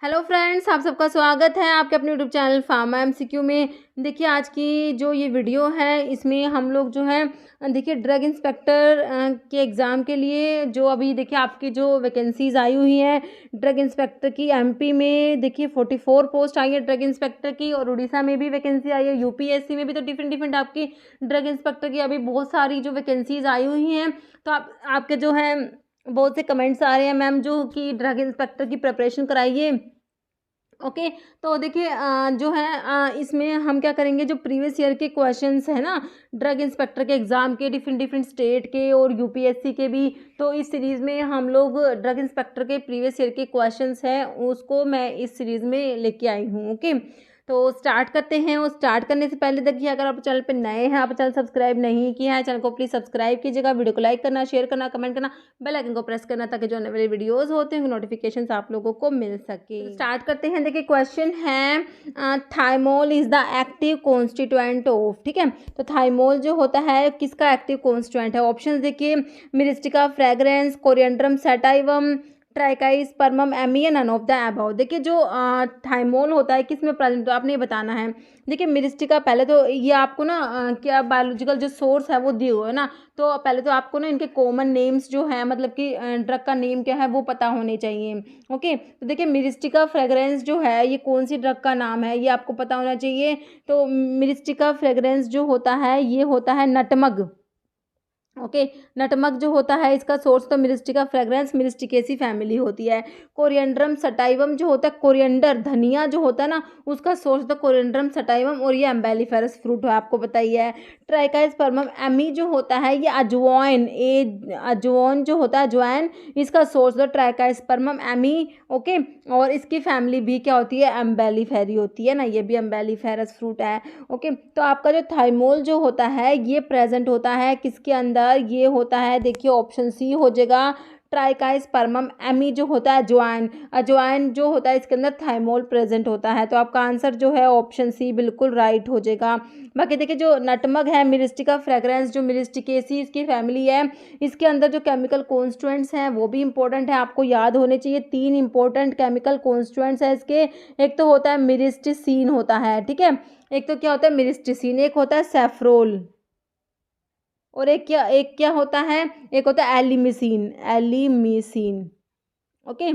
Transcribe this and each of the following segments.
Hello friends, आप सबका स्वागत है आपके अपने यूट्यूब चैनल फार्मा एमसीक्यू में। देखिए आज की जो ये वीडियो है इसमें हम लोग जो है देखिए ड्रग इंस्पेक्टर के एग्ज़ाम के लिए जो अभी देखिए आपकी जो वैकेंसीज़ आई हुई हैं ड्रग इंस्पेक्टर की एमपी में देखिए 44 पोस्ट आई है ड्रग इंस्पेक्टर की, और उड़ीसा में भी वैकेंसी आई है, यूपीएससी में भी तो डिफरेंट आपकी ड्रग इंस्पेक्टर की अभी बहुत सारी जो वैकेंसीज़ आई हुई हैं। तो आपके जो है बहुत से कमेंट्स आ रहे हैं मैम जो कि ड्रग इंस्पेक्टर की प्रिपरेशन कराइए। ओके, तो देखिए जो है इसमें हम क्या करेंगे, जो प्रीवियस ईयर के क्वेश्चंस है ना ड्रग इंस्पेक्टर के एग्ज़ाम के डिफरेंट स्टेट के और यूपीएससी के भी, तो इस सीरीज़ में हम लोग ड्रग इंस्पेक्टर के प्रीवियस ईयर के क्वेश्चंस हैं उसको मैं इस सीरीज़ में लेके आई हूँ। ओके, तो स्टार्ट करते हैं। और स्टार्ट करने से पहले देखिए अगर आप चैनल पे नए हैं, आप चैनल सब्सक्राइब नहीं किया है, चैनल को प्लीज़ सब्सक्राइब कीजिएगा, वीडियो को लाइक करना, शेयर करना, कमेंट करना, बेल आइकन को प्रेस करना ताकि जो आने वाले वीडियोस होते हैं नोटिफिकेशंस आप लोगों को मिल सके। तो स्टार्ट करते हैं। देखिए क्वेश्चन है thymol is the active constituent of, ठीक है, तो थाइमोल जो होता है किसका एक्टिव कॉन्स्टिट्यूएंट है। ऑप्शन देखिए Myristica fragrans, Coriandrum sativum, Trachyspermum ammi, none of the above. देखिए जो थाइमोल होता है किस में प्रेजेंट, तो आपने ये बताना है। देखिए मिरिस्टिका, पहले तो ये आपको ना क्या बायोलॉजिकल जो सोर्स है वो दिए हुए है ना, तो पहले तो आपको ना इनके कॉमन नेम्स जो है मतलब कि ड्रग का नेम क्या है वो पता होने चाहिए। ओके, तो देखिए मिरिस्टिका फ्रेग्रेंस जो है ये कौन सी ड्रग का नाम है ये आपको पता होना चाहिए। तो मिरिस्टिका फ्रेग्रेंस जो होता है ये होता है नटमग। ओके, नटमग जो होता है इसका सोर्स तो मिरिस्टिका फ्रेग्रेंस मिरिस्टिकेसी फैमिली होती है। कोरिएंड्रम सटाइवम जो होता है, कोरिएंडर धनिया जो होता है ना उसका सोर्स तो कोरिएंड्रम सटाइवम, और ये एम्बेलिफेरस फ्रूट है आपको बताइए है। ट्राइकाइस्पर्मम एमी जो होता है ये अजवाइन, अजवाइन जो होता है अजवाइन, इसका सोर्स तो ट्राइकाइस्पर्मम एमी। ओके, और इसकी फैमिली भी क्या होती है, एम्बेलिफेरी होती है ना, ये भी एम्बेलिफेरस फ्रूट है। ओके, तो आपका जो थाइमोल जो होता है ये प्रेजेंट होता है किसके अंदर, ये होता है देखिए ऑप्शन सी हो जाएगा ट्राइकाइस्पर्मम एमी जो होता है अजवाइन, अजवाइन जो होता है इसके अंदर थाइमोल प्रेजेंट होता है। तो आपका आंसर जो है ऑप्शन सी बिल्कुल राइट हो जाएगा। बाकी देखिए जो नटमग है मिरिस्टिका फ्रेग्रेंस जो मिरिस्टिकेसी इसकी फैमिली है, इसके अंदर जो केमिकल कॉन्स्टिट्यूएंट्स हैं वो भी इंपॉर्टेंट है, आपको याद होने चाहिए। 3 इंपॉर्टेंट केमिकल कॉन्स्टिट्यूएंट्स है इसके। एक तो होता है मिरिस्टिसिन होता है, ठीक है, एक तो क्या होता है मिरिस्टिसिन, एक होता है सेफ्रोल, और एक क्या होता है, एक होता है एलिमिसिन, एलिमिसिन। ओके,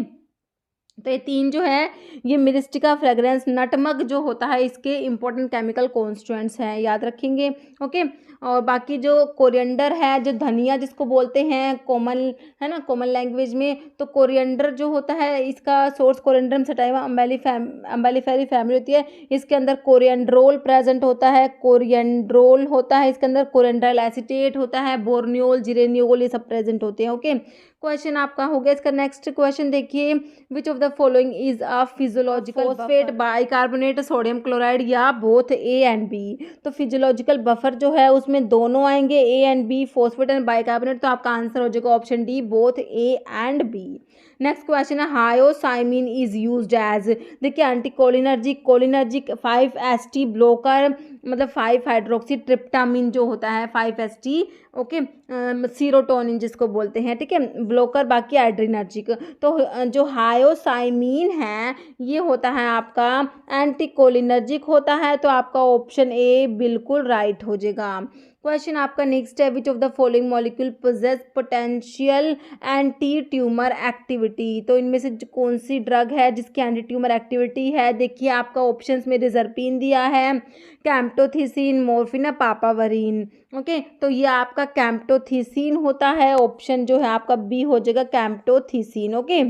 तो ये 3 जो है ये मिरिस्टिका फ्रेग्रेंस नटमग जो होता है इसके इंपॉर्टेंट केमिकल कॉन्स्टिट्यूएंट्स हैं, याद रखेंगे। ओके, और बाकी जो कोरिएंडर है जो धनिया जिसको बोलते हैं कॉमन है ना कॉमन लैंग्वेज में, तो कोरिएंडर जो होता है इसका source coriandrum sativa Umbelliferae family होती है। इसके अंदर कोरिएंड्रोल प्रेजेंट होता है, कोरिएंड्रोल होता है इसके अंदर, कोरिएंड्रल एसीटेट होता है, बोर्नियोल जिरेनियोल ये सब प्रेजेंट होते हैं। ओके, क्वेश्चन आपका हो गया। इसका नेक्स्ट क्वेश्चन देखिए, which of the following is a physiological phosphate bicarbonate sodium chloride या बोथ ए एंड बी। तो फिजियोलॉजिकल बफर जो है उसमें दोनों आएंगे A and B, phosphate and bicarbonate, तो आपका आंसर हो जाएगा option D both A and B. Next question है हायोसाइमिन इज यूज्ड एज, देखिए एंटीकोलिनर्जिक कोलिनर्जिक 5-HT ब्लॉकर, मतलब 5 हाइड्रोक्सी ट्रिप्टामिन जो होता है 5-HT। ओके, सीरोटोनिन जिसको बोलते हैं, ठीक है, ब्लॉकर, बाकी एड्रीनर्जिक। तो जो हायोसाइमिन है ये होता है आपका एंटीकोलिनर्जिक होता है, तो आपका ऑप्शन ए बिल्कुल राइट हो जाएगा। क्वेश्चन आपका नेक्स्ट है, which of the following molecule possess potential anti tumour activity. तो इनमें से कौन सी ड्रग है जिसकी एंटी ट्यूमर एक्टिविटी है, देखिए आपका ऑप्शंस में रिजर्पिन दिया है, कैम्प्टोथिसिन, मॉर्फिन, पापावरिन। ओके, तो ये आपका कैम्प्टोथिसिन होता है, ऑप्शन जो है आपका बी हो जाएगा कैम्प्टोथिसिन। ओके,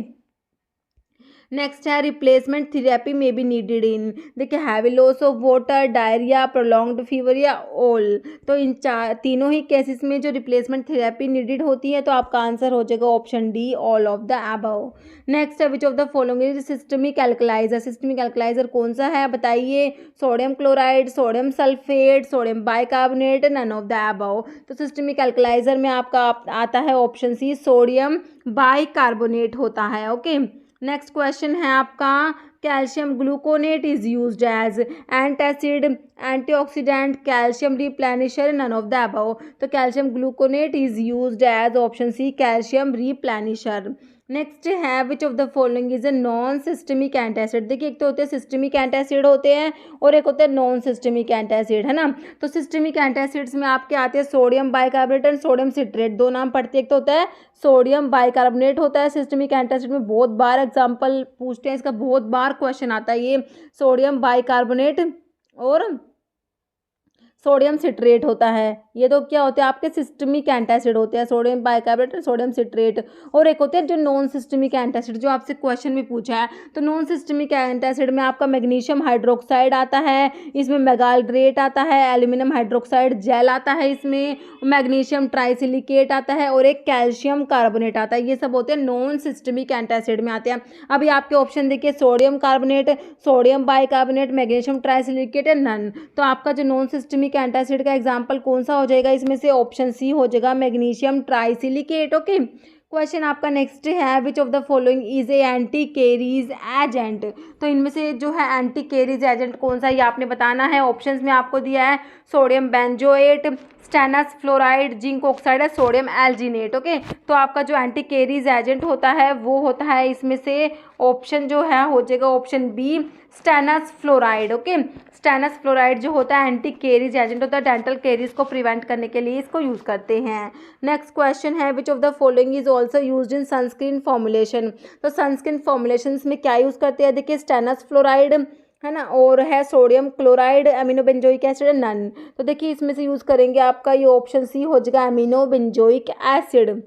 नेक्स्ट है रिप्लेसमेंट थेरेपी में बी नीडेड इन, देखिए heavy loss of water, diarrhoea, prolonged fever या ऑल। तो इन तीनों ही केसेस में जो रिप्लेसमेंट थेरेपी नीडेड होती है, तो आपका आंसर हो जाएगा option D all of the above. Next है which of the following is systemic alkaliser, systemic alkaliser कौन सा है बताइए, sodium chloride, sodium sulphate, sodium bicarbonate, none of the above. तो सिस्टमिक एल्कलाइजर में आपका आता है ऑप्शन सी सोडियम बाइकार्बोनेट होता है। ओके, नेक्स्ट क्वेश्चन है आपका calcium gluconate is used as antacid, antioxidant, calcium replenisher, none of the above. तो calcium gluconate is used as option C calcium replenisher. Next है which of the following is a non systemic antacid. देखिए एक तो होते हैं systemic antacid होते हैं और एक होते हैं नॉन सिस्टमिक एंटासिड, है ना। तो सिस्टमिक एंटासिड्स में आपके आते हैं sodium bicarbonate and sodium citrate, दो नाम पढ़ते हैं। एक तो होता है सोडियम बाइकार्बोनेट होता है सिस्टमिक एंटासिड में, बहुत बार एग्जाम्पल पूछते हैं इसका, बहुत बार क्वेश्चन आता है ये सोडियम बाइकार्बोनेट और सोडियम सिट्रेट होता है। ये तो क्या होते हैं आपके सिस्टमिक एंटासिड होते हैं, सोडियम बाइकार्बोनेट और सोडियम सिट्रेट। और एक होते हैं जो नॉन सिस्टमिक एंटासिड, जो आपसे क्वेश्चन में पूछा है। तो नॉन सिस्टमिक एंटासिड में आपका मैग्नीशियम हाइड्रोक्साइड आता है, इसमें मेगाल्ड्रेट आता है, एल्यूमिनियम हाइड्रोक्साइड जेल आता है, इसमें मैग्नीशियम ट्राइसिलिकेट आता है और एक कैल्शियम कार्बोनेट आता है। ये सब होते हैं नॉन सिस्टमिक एंटासिड में आते हैं। अभी आपके ऑप्शन देखिए sodium carbonate, sodium bicarbonate, magnesium trisilicate है नन। तो आपका जो नॉन सिस्टमिक एंटासिड का एग्जांपल कौन सा हो जाएगा इसमें से, ऑप्शन सी हो जाएगा मैग्नीशियम ट्राइसिलिकेट। ओके, क्वेश्चन आपका नेक्स्ट है which of the following is a anti carries agent. तो इनमें से जो है एंटी कैरीज एजेंट कौन सा, ये आपने बताना है। ऑप्शंस में आपको दिया है sodium benzoate, stannous fluoride, zinc oxide है, सोडियम एल्जिनेट। ओके, तो आपका जो एंटी कैरीज एजेंट होता है वो होता है इसमें से ऑप्शन जो है हो जाएगा option B stannous fluoride. Okay, stannous fluoride जो होता है एंटी कैरीज एजेंट होता है, डेंटल कैरीज को प्रिवेंट करने के लिए इसको यूज़ करते हैं। नेक्स्ट क्वेश्चन है which of the following is also used in sunscreen formulation. तो सनस्क्रीन फॉर्मुलेशन में क्या यूज़ करते हैं, देखिए स्टेनस फ्लोराइड है ना, और है sodium chloride, amino benzoic acid है नन। तो देखिए इसमें से यूज़ करेंगे आपका ये ऑप्शन सी हो जाएगा एमिनो बेंजोइक एसिड।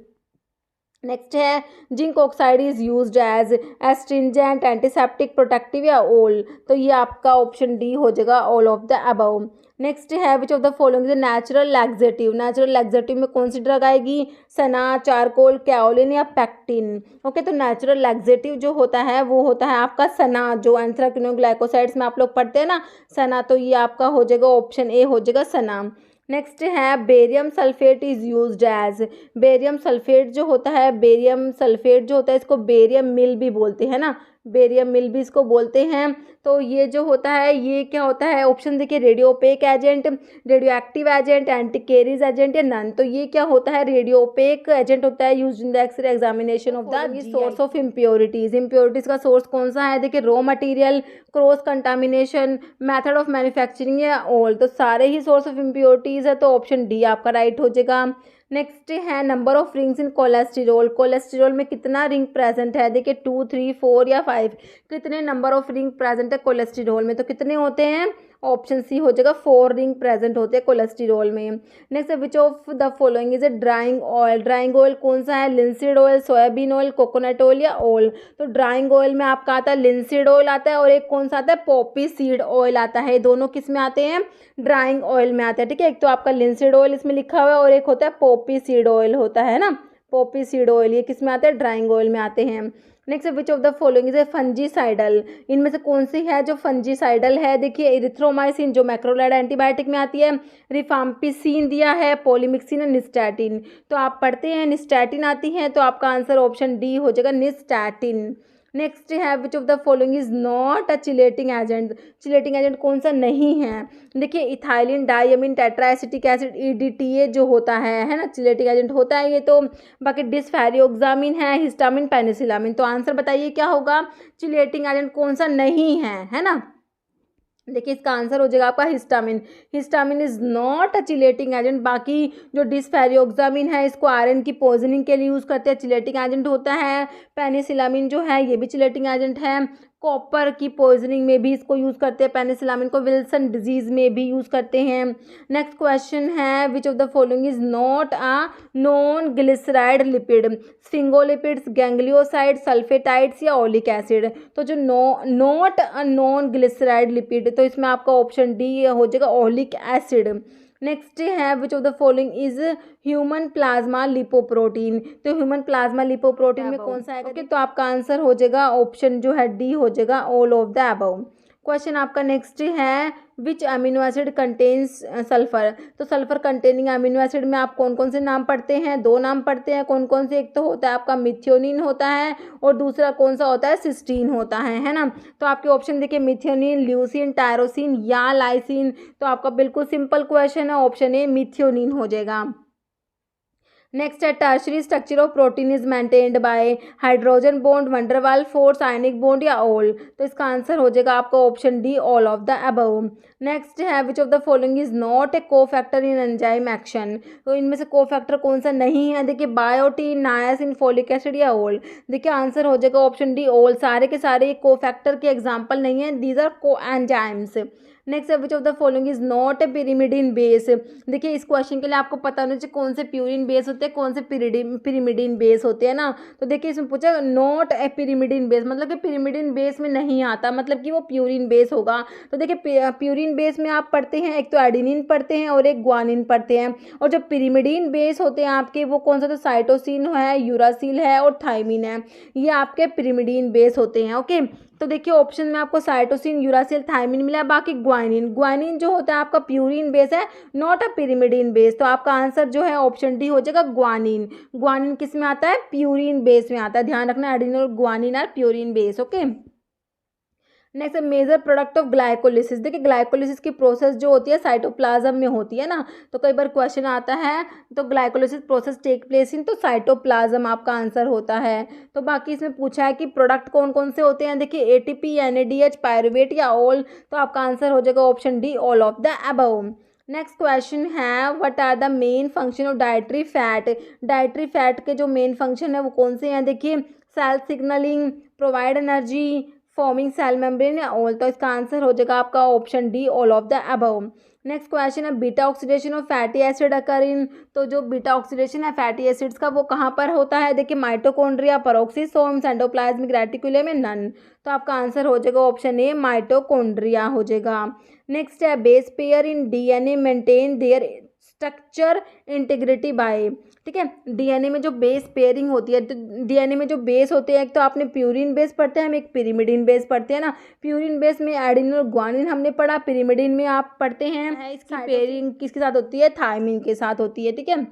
नेक्स्ट है zinc oxide is used as astringent, antiseptic, protective या ऑल। तो ये आपका ऑप्शन डी हो जाएगा all of the above. Next है which of the following is natural laxative. Natural laxative में कौन सी ड्रग आएगी, सना, चारकोल, कैओलिन या पैक्टिन। ओके, तो नेचुरल लैक्सेटिव जो होता है वो होता है आपका सना, जो एंथ्राक्विनोग्लाइकोसाइड्स में आप लोग पढ़ते हैं ना सना, तो ये आपका हो जाएगा ऑप्शन ए हो जाएगा सना। नेक्स्ट है barium sulphate is used as. Barium sulphate जो होता है, बेरियम सल्फेट जो होता है इसको बेरियम मिल भी बोलते हैं ना, बेरियम मिल भी इसको बोलते हैं। तो ये जो होता है ये क्या होता है, ऑप्शन देखिए radio OPEC agent, radio active agent, anti carries agent या नन। तो ये क्या होता है, रेडियो ओपेक एजेंट होता है used in the X ray examination of the source of impurities. Impurities का सोर्स कौन सा है, देखिए raw material, cross contamination, method of manufacturing या ऑल। तो सारे ही सोर्स ऑफ इम्प्योरिटीज है, तो ऑप्शन डी आपका राइट हो जाएगा। नेक्स्ट है number of rings in cholesterol. Cholesterol में कितना रिंग प्रेजेंट है, देखिए 2, 3, 4 या 5। कितने नंबर ऑफ रिंग प्रेजेंट है कोलेस्ट्रॉल में, तो कितने होते हैं, ऑप्शन सी हो जाएगा 4 रिंग प्रेजेंट होते हैं कोलेस्ट्रॉल में। Next which of the following is A drawing oil. Drawing oil कौन सा है, linseed oil, soybean oil, coconut oil या ऑयल। तो ड्राइंग ऑयल में आपका आता है लिंसीड ऑयल आता है और एक कौन सा आता है पॉपी सीड ऑयल आता है। दोनों किस में आते हैं, ड्राइंग ऑयल में आते हैं। ठीक है, एक तो आपका लिंसीड ऑयल इसमें लिखा हुआ है और एक होता है पॉपी सीड ऑयल होता है ना, पॉपी सीड ऑयल, ये किस में आते हैं, ड्राइंग ऑयल में आते हैं। Next which of the following is a fungicidal. इनमें से कौन सी है जो फंजीसाइडल है, देखिए इरिथ्रोमाइसिन जो मैक्रोलाइड एंटीबायोटिक में आती है, रिफाम्पिसिन दिया है, पॉलीमिक्सिन और निस्टैटिन। तो आप पढ़ते हैं निस्टैटिन आती है, तो आपका आंसर ऑप्शन डी हो जाएगा निस्टैटिन। नेक्स्ट है which of the following is not a chelating agent. Chelating agent कौन सा नहीं है, देखिए इथाइलिन डाइअमीन टेट्राएसिटिक एसिड EDTA जो होता है ना, चिलेटिंग एजेंट होता है ये। तो बाकी डिस्फेरियोक्सामिन है, हिस्टामिन, पेनिसिलामिन। तो आंसर बताइए क्या होगा, चिलेटिंग एजेंट कौन सा नहीं है ना। देखिए इसका आंसर हो जाएगा आपका histamine. Histamine is not a chelating agent. बाकी जो डिस्फेरियोक्सामिन है इसको आयरन की पॉइजनिंग के लिए यूज़ करते हैं, चिलेटिंग एजेंट होता है। पेनिसिलामिन जो है ये भी चिलेटिंग एजेंट है। कॉपर की पॉइजनिंग में भी इसको यूज़ करते हैं, पेनिसिलामिन को विल्सन डिजीज़ में भी यूज़ करते हैं। नेक्स्ट क्वेश्चन है which of the following is not a non glyceride lipid. Sphingolipids, gangliosides, sulphatides या ओलिक एसिड। तो जो not a non glyceride lipid, तो इसमें आपका ऑप्शन डी हो जाएगा ओलिक एसिड। नेक्स्ट है which of the following is human plasma lipoprotein. तो ह्यूमन प्लाज्मा लिपोप्रोटीन में कौन सा आएगा, तो आपका आंसर हो जाएगा ऑप्शन जो है डी हो जाएगा all of the above. Question आपका नेक्स्ट है which amino acid contains sulphur. तो सल्फर कंटेनिंग अमीनो एसिड में आप कौन कौन से नाम पढ़ते हैं, दो नाम पढ़ते हैं, कौन कौन से, एक तो होता है आपका मिथियोनिन होता है और दूसरा कौन सा होता है, सिस्टीन होता है ना। तो आपके ऑप्शन देखिए मिथियोनिन, ल्यूसीन, टायरोसिन या लाइसिन। तो आपका बिल्कुल सिंपल क्वेश्चन है, ऑप्शन ए मिथियोनिन हो जाएगा। नेक्स्ट है tertiary structure of protein is maintained by hydrogen bond, van der Waals force, ionic bond या ऑल। तो इसका आंसर हो जाएगा आपका option D, all of the above. Next है which of the following is not a cofactor in enzyme action. तो इनमें से कोफैक्टर कौन सा नहीं है? देखिए बायोटीन, नायासिन, फोलिक एसिड या ऑल। देखिए आंसर हो जाएगा ऑप्शन डी, ऑल। सारे के सारे ये कोफैक्टर के एग्जाम्पल नहीं है, दीज आर को एंजाइम्स। नेक्स्ट है which of the following is not A pyrimidine base. देखिए इस क्वेश्चन के लिए आपको पता होना चाहिए कौन से प्यूरिन बेस होते हैं, कौन से पिरिमिडिन बेस होते हैं ना। तो देखिए इसमें पूछा नॉट ए पिरिमिडिन बेस, मतलब कि पिरिमिडिन बेस में नहीं आता, मतलब कि वो प्यूरिन बेस होगा। तो देखिए प्यूरिन बेस में आप पढ़ते हैं, एक तो एडिनिन पढ़ते हैं और एक ग्वानिन पढ़ते हैं। और जो पिरिमिडिन बेस होते हैं आपके वो कौन सा? तो साइटोसिन है, यूरासिल है और थाइमिन है, ये आपके पिरिमिडिन बेस होते हैं। ओके, तो देखिए ऑप्शन में आपको साइटोसिन, यूरासिल, थाइमिन मिला है। बाकी ग्वानिन जो होता है आपका प्यूरिन बेस है, नॉट अ पिरिमिडिन बेस। तो आपका आंसर जो है ऑप्शन डी हो जाएगा, ग्वानिन किस में आता है? प्यूरिन बेस में आता है। ध्यान रखना, एडिनिन और guanine are purine base. Okay, next major product of glycolysis. देखिए ग्लाइकोलिसिस की प्रोसेस जो होती है साइटोप्लाज्म में होती है ना। तो कई बार क्वेश्चन आता है, तो glycolysis process take place in, तो साइटोप्लाज्म आपका आंसर होता है। तो बाकी इसमें पूछा है कि प्रोडक्ट कौन कौन से होते हैं। देखिए एटीपी, एनएडीएच, पायरुवेट या ऑल। तो आपका आंसर हो जाएगा option D, all of the above. Next question है what are the main function of dietary fat. Dietary fat के जो मेन फंक्शन है वो कौन से हैं? देखिए cell signalling, provide energy, forming cell membrane या ऑल। तो इसका आंसर हो जाएगा आपका option D, all of the above. Next question है beta oxidation of fatty acid occur in. तो जो बीटा ऑक्सीडेशन है फैटी एसिड्स का वो कहाँ पर होता है? देखिए माइटोकॉन्ड्रिया, पेरोक्सिसोम, एंडोप्लाज्मिक रेटिकुलम में नन। तो आपका आंसर हो जाएगा ऑप्शन ए, माइटोकॉन्ड्रिया हो जाएगा। नेक्स्ट है base pair in DNA maintain their structure integrity by. ठीक है, डीएनए में जो बेस पेयरिंग होती है, तो डीएनए में जो बेस होते हैं, एक तो आपने प्यूरिन बेस पढ़ते हैं, हम एक पिरिमिडिन बेस पढ़ते हैं ना। प्यूरिन बेस में एडिनिन और ग्वानिन हमने पढ़ा, पिरिमिडिन में आप पढ़ते हैं इसकी पेयरिंग किसके साथ होती है? थायमिन के साथ होती है। ठीक है,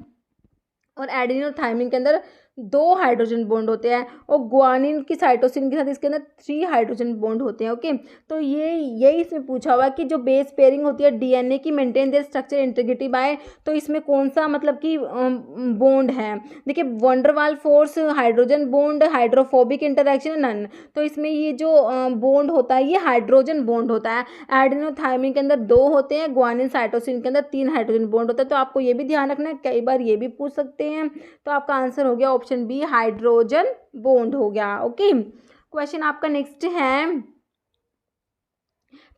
और एडेनिन और थायमिन के अंदर 2 हाइड्रोजन बॉन्ड होते हैं और ग्वानिन की साइटोसिन के साथ इसके अंदर 3 हाइड्रोजन बॉन्ड होते हैं। ओके, तो यही इसमें पूछा हुआ है कि जो बेस पेयरिंग होती है डीएनए की maintain their structure integrity by. तो इसमें कौन सा मतलब कि बॉन्ड है? देखिए van der Waals force, hydrogen bond, hydrophobic interaction, none. तो इसमें ये जो बॉन्ड होता है ये हाइड्रोजन बॉन्ड होता है। एडेनिन और थायमिन के अंदर 2 होते हैं, ग्वानिन साइटोसिन के अंदर 3 हाइड्रोजन बॉन्ड होता है। तो आपको ये भी ध्यान रखना है, कई बार ये भी पूछ सकते हैं। तो आपका आंसर हो गया ऑप्शन बी, हाइड्रोजन बॉन्ड हो गया। ओके, क्वेश्चन आपका नेक्स्ट है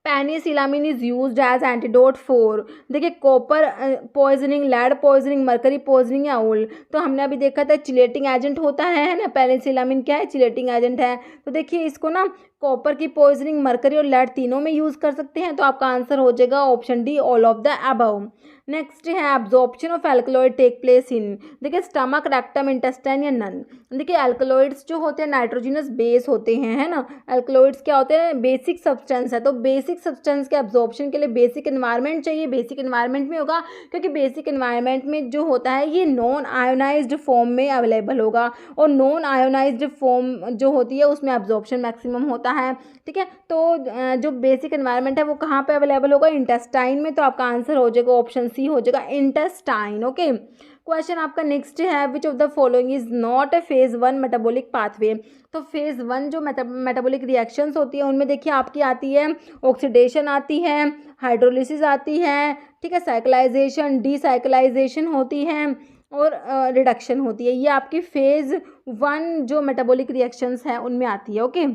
penicillamine is used as antidote for. देखिए copper poisoning, lead poisoning, mercury poisoning या ऑल। तो हमने अभी देखा था चिलेटिंग एजेंट होता है ना, पेनिसिलामिन क्या है? चिलेटिंग एजेंट है। तो देखिए इसको ना कॉपर की पॉइजनिंग, मरकरी और लेड तीनों में यूज कर सकते हैं। तो आपका आंसर हो जाएगा option D, all of the above. Next है absorption of alkaloid take place in. देखिए स्टमक, रेक्टम, इंटेस्टाइन या नन। देखिए एल्कलॉइड्स जो होते हैं नाइट्रोजिनस बेस होते हैं, है ना। एल्कलॉइड्स क्या होते हैं? बेसिक सब्सटेंस है। तो बेसिक सब्सटेंस के एब्जॉर्प्शन के लिए बेसिक एनवायरनमेंट चाहिए। बेसिक एनवायरनमेंट में होगा क्योंकि बेसिक एनवायरनमेंट में जो होता है ये नॉन आयोनाइज्ड फॉर्म में अवेलेबल होगा, और नॉन आयोनाइज्ड फॉर्म जो होती है उसमें एब्जॉर्प्शन मैक्सिमम होता है। ठीक है, तो जो बेसिक एनवायरनमेंट है वो कहाँ पे अवेलेबल होगा? इंटेस्टाइन में। तो आपका आंसर हो जाएगा ऑप्शन सी हो जाएगा, इंटेस्टाइन। ओके, क्वेश्चन आपका नेक्स्ट है which of the following is not A phase 1 metabolic pathway. तो फेज 1 जो मेटाबॉलिक रिएक्शंस होती है उनमें देखिए आपकी आती है ऑक्सीडेशन आती है, हाइड्रोलिसिस आती है, ठीक है, साइक्लाइजेशन, डीसाइक्लाइजेशन होती है और रिडक्शन होती है। ये आपकी फेज 1 जो मेटाबॉलिक रिएक्शंस हैं उनमें आती है। ओके,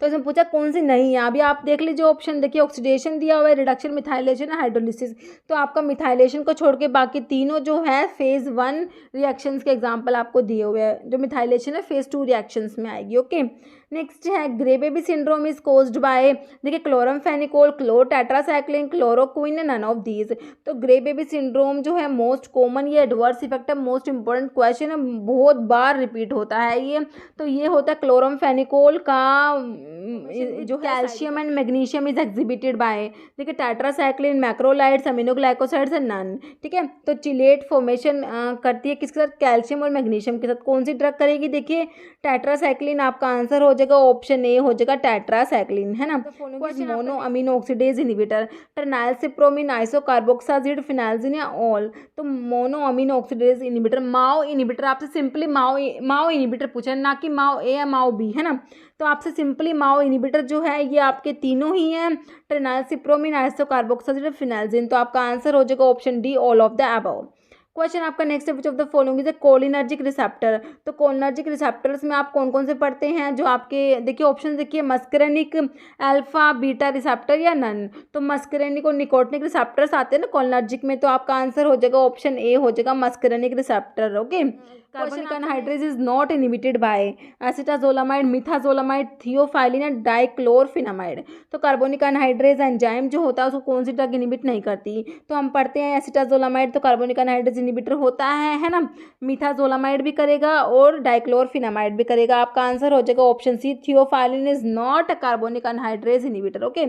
तो इसमें पूछा कौन सी नहीं है। अभी आप देख लीजिए ऑप्शन, देखिए ऑक्सीडेशन दिया हुआ है, रिडक्शन, मिथाइलेशन, हाइड्रोलिसिस। तो आपका मिथाइलेशन को छोड़ के बाकी तीनों जो है फेज 1 रिएक्शंस के एग्जांपल आपको दिए हुए हैं। जो मिथाइलेशन है फेज 2 रिएक्शंस में आएगी। ओके, नेक्स्ट है grey baby syndrome is caused by. देखिए chloramphenicol, chlor tetracycline, chloroquine, none of these. तो ग्रे बेबी सिंड्रोम जो है मोस्ट कॉमन, ये एडवर्स इफेक्ट है, मोस्ट इंपॉर्टेंट क्वेश्चन है, बहुत बार रिपीट होता है ये। तो ये होता है क्लोरमफेनिकोल का जो calcium and magnesium is exhibited by, देखिए tetracycline, macrolides, aminoglycosides and none, ठीक है। तो चिलेट फॉर्मेशन करती है किसके साथ, कैल्शियम और मैग्नीशियम के साथ। कौन सी ड्रग करेगी, देखिए टेट्रासाइक्लिन आपका आंसर हो जाएगा, ऑप्शन ए हो जाएगा टेट्रासाइक्लिन, है ना। मोनो अमीनो ऑक्सीडेज इनहिबिटर, ट्रेनाइलसिप्रोमिन, आइसोकार्बोक्साजिड, फिनाइलजिन या ऑल। तो मोनो अमीनो ऑक्सीडेज इनहिबिटर, माओ इनहिबिटर, आपसे सिंपली माओ इनहिबिटर पूछा है, ना कि माओ ए या माओ बी, है ना। तो आपसे सिंपली माओ इनहिबिटर जो है ये आपके तीनों ही हैं, ट्रेनाइलसिप्रोमिन, आइसोकार्बोक्साजिड, फिनाइलजिन। तो आपका आंसर हो जाएगा option D, all of the above. Question आपका नेक्स्ट है, which of the following is a cholinergic receptor. तो कोलिनर्जिक रिसेप्टर्स में आप कौन कौन से पढ़ते हैं, जो आपके देखिए ऑप्शन देखिए, मस्करेनिक, अल्फा बीटा रिसेप्टर या नन। तो मस्करेनिक और निकोटिनिक रिसेप्टर्स आते हैं ना कोलिनर्जिक में, तो आपका आंसर हो जाएगा ऑप्शन ए हो जाएगा muscarinic receptor, okay. Carbonic anhydrase is not inhibited by acetazolamide, methazolamide, theophylline and dichlorphenamide. तो कार्बोनिक अनहाइड्रेज एंजाइम जो होता है उसको कौन सी ड्रग इनहिबिट नहीं करती, तो हम पढ़ते हैं एसिटाजोलामाइड, तो कार्बोनिक अनहाइड्रेज इनहिबिटर होता है ना। मिथाजोलामाइड भी करेगा और डाइक्लोरफिनामाइड भी करेगा। आपका आंसर हो जाएगा option C, theophylline is not a carbonic anhydrase inhibitor, okay.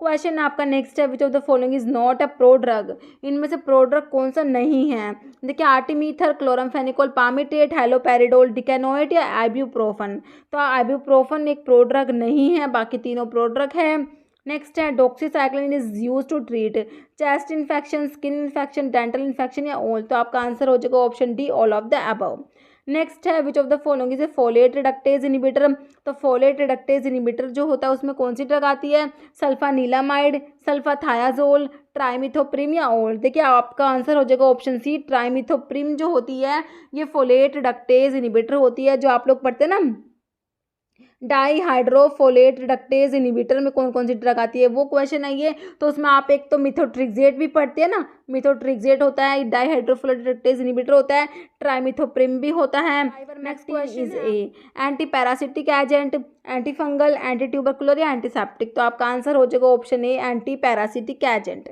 Question आपका नेक्स्ट है, which of the following is not a prodrug. इनमें से प्रोड्रग कौन सा नहीं है, देखिए आर्टिमीथर, क्लोरमफेनिकोल, पामिटेट, हैलोपेरिडोल, डिकेनोएट या आइब्यूप्रोफन। तो आइब्यूप्रोफन एक प्रोड्रग नहीं है, बाकी तीनों प्रोड्रग है। नेक्स्ट है, doxycycline is use to treat chest infection, skin infection, dental infection या ऑल। तो आपका आंसर हो जाएगा option D, all of the above. Next है, which of the following is a folate reductase inhibitor. तो folate reductase inhibitor जो होता है उसमें कौन सी ड्रग आती है, सल्फानीलामाइड, सल्फाथायाजोल, ट्राइमिथोप्रिम या ऑल। देखिए आपका आंसर हो जाएगा ऑप्शन सी, ट्राइमिथोप्रिम जो होती है ये फोलेट रिडक्टेज इनहिबिटर होती है। जो आप लोग पढ़ते हैं ना डाईहाइड्रोफोलेट रिडक्टेज इनहिबिटर में कौन कौन सी ड्रग आती है, वो क्वेश्चन है ये। तो उसमें आप एक तो मिथोट्रिक्सेट भी पढ़ते हैं ना, मिथोट्रिक्सेट होता है, डाईहाइड्रोफोलेट रिडक्टेज इनहिबिटर होता है, ट्राइमिथोप्रिम भी होता है। Next question is a, anti parasitic agent, anti fungal, anti tubercular या एंटीसेप्टिक। तो आपका आंसर हो जाएगा option A, anti parasitic agent.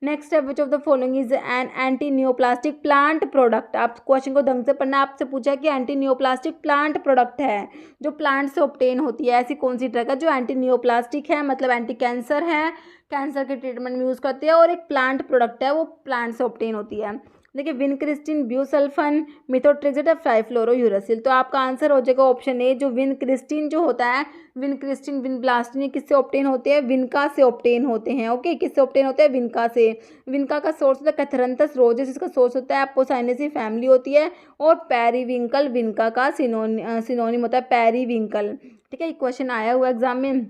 Next है, which of the following is an anti neoplastic plant product. आप क्वेश्चन को ढंग से पढ़ना, आपसे पूछा कि एंटी नियोप्लास्टिक प्लांट प्रोडक्ट है जो प्लांट से ऑब्टेन होती है, ऐसी कौन सी ड्रग है जो एंटी नियोप्लास्टिक है, मतलब एंटी कैंसर है, कैंसर के ट्रीटमेंट में यूज़ करते हैं, और एक प्लांट प्रोडक्ट है वो प्लांट से ऑब्टेन होती है। देखिए विनक्रिस्टिन, ब्यूसल्फन, मिथोट्रिक्सेट या फ्लाइफ्लोरोयूरासिल। तो आपका आंसर हो जाएगा ऑप्शन ए, जो विनक्रिस्टिन जो होता है, विनक्रिस्टिन, विनब्लास्टिन, ये किससे ऑब्टेन होते हैं, विनका से ऑब्टेन होते हैं, ओके। किससे ऑब्टेन होते हैं, विनका से। विनका का सोर्स होता है कैथरंथस रोजेस, इसका सोर्स होता है अपोसाइनेसी फैमिली होती है, और पेरीविंकल विनका का सिनोनिम होता है पेरीविंकल, ठीक है। ये क्वेश्चन आया हुआ एग्जाम में,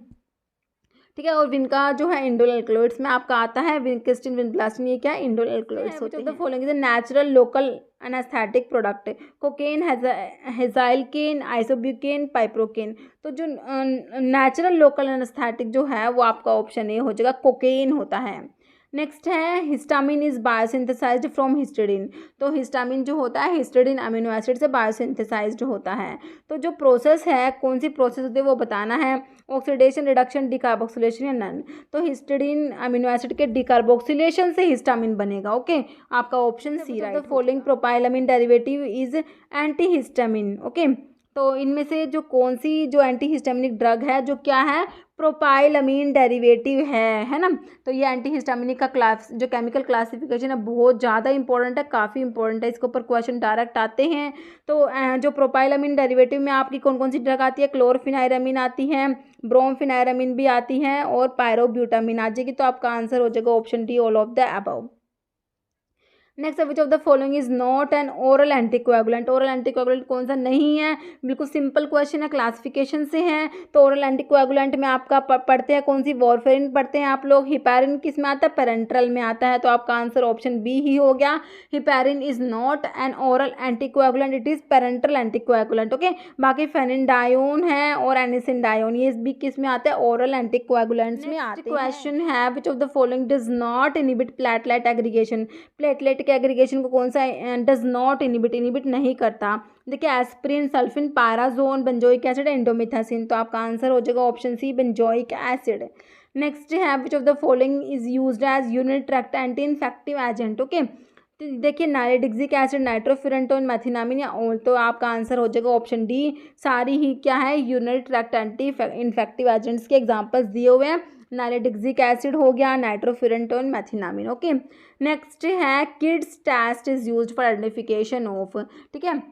ठीक है। और विनका जो है इंडोल एल्कलॉइड्स में आपका आता है, विनक्रिस्टिन, विनब्लास्टिन, ये क्या है, इंडोल एल्कलॉइड्स होते हैं। Following is natural local anaesthetic product, cocaine, hexylcaine, isobucaine, piperocaine. तो जो नेचुरल लोकल एनेस्थेटिक जो है वो आपका ऑप्शन ए हो जाएगा, कोकेन होता है। नेक्स्ट है, histamine is biosynthesised from histidine. तो हिस्टामिन जो होता है हिस्टडीन अमीनो एसिड से बायोसिंथेसाइज्ड होता है। तो जो प्रोसेस है, कौन सी प्रोसेस होती है वो बताना है, ऑक्सीडेशन, रिडक्शन, डिकार्बोक्सिलेशन या नन। तो हिस्टडीन अमीनो एसिड के डिकार्बोक्सिलेशन से हिस्टामिन बनेगा, ओके। आपका option C right. The following propylamine derivative is anti histamine, okay. तो इनमें से जो कौन सी जो एंटी हिस्टामिनिक ड्रग है जो क्या है, प्रोपाइलामीन डेरिवेटिव है ना। तो ये एंटी हिस्टामिनिक का क्लास जो केमिकल क्लासिफिकेशन है बहुत ज़्यादा इंपॉर्टेंट है, काफ़ी इंपॉर्टेंट है, इसके ऊपर क्वेश्चन डायरेक्ट आते हैं। तो जो प्रोपाइलामीन डेरिवेटिव में आपकी कौन कौन सी ड्रग आती है, क्लोरफिनाइरामीन आती है, ब्रोमफिनाइरामीन भी आती है, और पायरोब्यूटामीन आ जाएगी। तो आपका आंसर हो जाएगा option D, all of the above. Next, which of the following is not an oral anticoagulant. Oral anticoagulant कौन सा नहीं है, बिल्कुल सिंपल क्वेश्चन है, क्लासिफिकेशन से है। तो ओरल एंटीकोएगुलेंट में आपका पढ़ते हैं कौन सी, वॉरफेरिन पढ़ते हैं आप लोग। हिपैरिन किस में आता है, पेरेंट्रल में आता है। तो आपका आंसर ऑप्शन बी ही हो गया, heparin is not an oral anticoagulant, it is parenteral anticoagulant, okay. बाकी फेनिडायोन है और एनिसिनडायोन, ये भी किस में आता है, ओरल एंटीकोएगुलेंट्स में आते हैं। क्वेश्चन है, which of the following does not inhibit platelet aggregation. Platelet के एग्रीगेशन को कौन सा डज नॉट इनहिबिट नहीं करता। देखिए aspirin, sulfinpyrazone, benzoic acid, indomethacin. तो आपका आंसर हो जाएगा option C, benzoic acid. Next है, which of the following is used as urinary tract anti infective agent, okay. तो देखिए नाइट्रिक एसिड, नाइट्रोफिरेंटोन, मेथिनामिन या ऑल, तो आपका आंसर हो जाएगा ऑप्शन डी। सारी ही क्या है, urinary tract anti infective agents के एग्जांपल्स दिए हुए हैं। नाइट्रिक एसिड हो गया, नाइट्रोफिरेंटोन, मेथिनामिन। ओके, नेक्स्ट है kids test is used for identification of, ठीक है।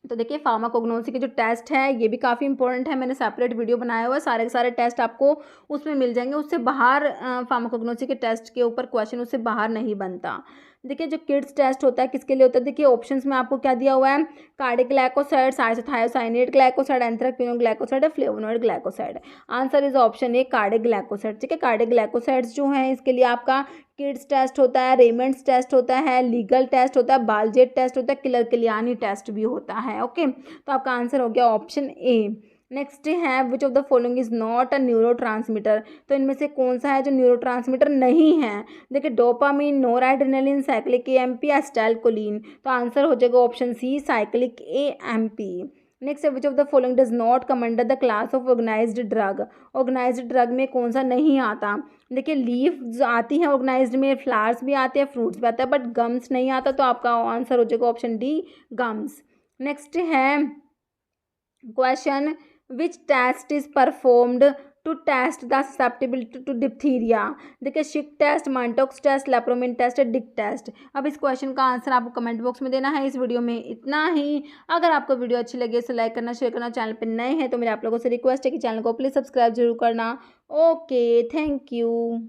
तो देखिए फार्माकोग्नोसी के जो टेस्ट है ये भी काफ़ी इंपॉर्टेंट है, मैंने सेपरेट वीडियो बनाया हुआ है, सारे के सारे टेस्ट आपको उसमें मिल जाएंगे। उससे बाहर फार्माकोग्नोसी के टेस्ट के ऊपर क्वेश्चन उससे बाहर नहीं बनता। देखिए जो किड्स टेस्ट होता है किसके लिए होता है, देखिए ऑप्शंस में आपको क्या दिया हुआ है, cardiac glycoside, isothiocyanate glycoside, anthraquinone glycoside, flavonoid glycoside. Answer is option A, cardiac glycoside, ठीक है। कार्डिक ग्लाइकोसाइड्स जो हैं इसके लिए आपका किड्स टेस्ट होता है, रेमंड्स टेस्ट होता है, लीगल टेस्ट होता है, बालजेट टेस्ट होता है, किलर किलियानी टेस्ट भी होता है। ओके, तो आपका आंसर हो गया ऑप्शन ए। नेक्स्ट है which of the following is not a neurotransmitter, तो इनमें से कौन सा है जो न्यूरोट्रांसमीटर नहीं है। देखिए dopamine, noradrenaline, cyclic AMP, acetylcholine, तो आंसर हो जाएगा option C, cyclic AMP. Next है which of the following does not come under the class of organised drug, organised drug में कौन सा नहीं आता। देखिए लीव आती है ऑर्गेनाइज्ड में, फ्लावर्स भी आते हैं, फ्रूट्स भी आते हैं, बट गम्स नहीं आता, तो आपका आंसर हो जाएगा ऑप्शन डी, गम्स। नेक्स्ट है question which test is performed to test the susceptibility to diphtheria. देखिए Schick test, Mantoux test, lepromin test, Dick test. अब इस क्वेश्चन का आंसर आपको कमेंट बॉक्स में देना है। इस वीडियो में इतना ही। अगर आपको वीडियो अच्छी लगे तो लाइक करना, शेयर करना, चैनल पर नए हैं तो मेरे आप लोगों से रिक्वेस्ट है कि चैनल को प्लीज़ सब्सक्राइब जरूर करना। Okay, thank you.